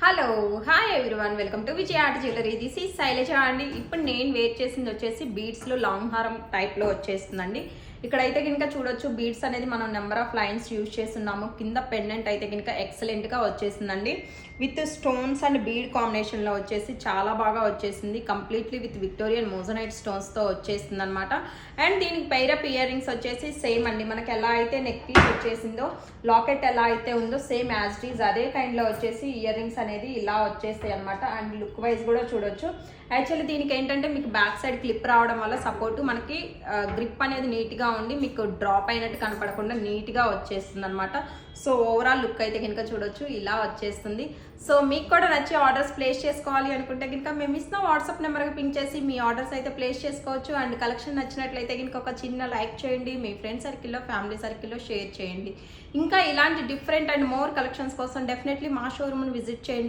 Hello hi everyone welcome to Vijaya art jewellery. This is Shailaja అండి. ఇప్పుడు నేను వేర్ చేసింది వచ్చేసి బీడ్స్లో లాంగ్ హారం టైప్లో వచ్చేస్తుందండి. ఇక్కడైతే కనుక చూడొచ్చు బీడ్స్ అనేది మనం నెంబర్ ఆఫ్ లైన్స్ యూజ్ చేస్తున్నాము. కింద పెండెంట్ అయితే కనుక ఎక్సలెంట్గా వచ్చేసిందండి. విత్ స్టోన్స్ అండ్ బీడ్ కాంబినేషన్లో వచ్చేసి చాలా బాగా వచ్చేసింది. కంప్లీట్లీ విత్ విక్టోరియన్ మోజనైట్ స్టోన్స్తో వచ్చేసింది అనమాట. అండ్ దీనికి పైరప్ ఇయర్ రింగ్స్ వచ్చేసి సేమ్ అండి. మనకి ఎలా అయితే నెక్ పీస్ వచ్చేసిందో, లాకెట్ ఎలా అయితే ఉందో సేమ్ యాజ్ ఇట్ ఈజ్ అదే కైండ్లో వచ్చేసి ఇయర్ రింగ్స్ అనేది ఇలా వచ్చేస్తాయి అనమాట. అండ్ లుక్ వైజ్ కూడా చూడొచ్చు. యాక్చువల్లీ దీనికి ఏంటంటే మీకు బ్యాక్ సైడ్ క్లిప్ రావడం వల్ల సపోర్ట్ మనకి గ్రిప్ అనేది నీట్గా ఉండి మీకు డ్రాప్ అయినట్టు కనపడకుండా నీట్గా వచ్చేస్తుంది అనమాట. సో ఓవరాల్ లుక్ అయితే కనుక చూడొచ్చు ఇలా వచ్చేస్తుంది. సో మీకు కూడా నచ్చి ఆర్డర్స్ ప్లేస్ చేసుకోవాలి అనుకుంటే కనుక మేము ఇస్తున్న వాట్సాప్ నెంబర్కి పింక్ చేసి మీ ఆర్డర్స్ అయితే ప్లేస్ చేసుకోవచ్చు. అండ్ కలెక్షన్ నచ్చినట్లయితే కనుక ఒక చిన్న లైక్ చేయండి. మీ ఫ్రెండ్ సర్కిల్లో, ఫ్యామిలీ సర్కిల్లో షేర్ చేయండి. ఇంకా ఇలాంటి డిఫరెంట్ అండ్ మోర్ కలెక్షన్స్ కోసం డెఫినెట్లీ మా షోరూమ్ని విజిట్ చేయండి.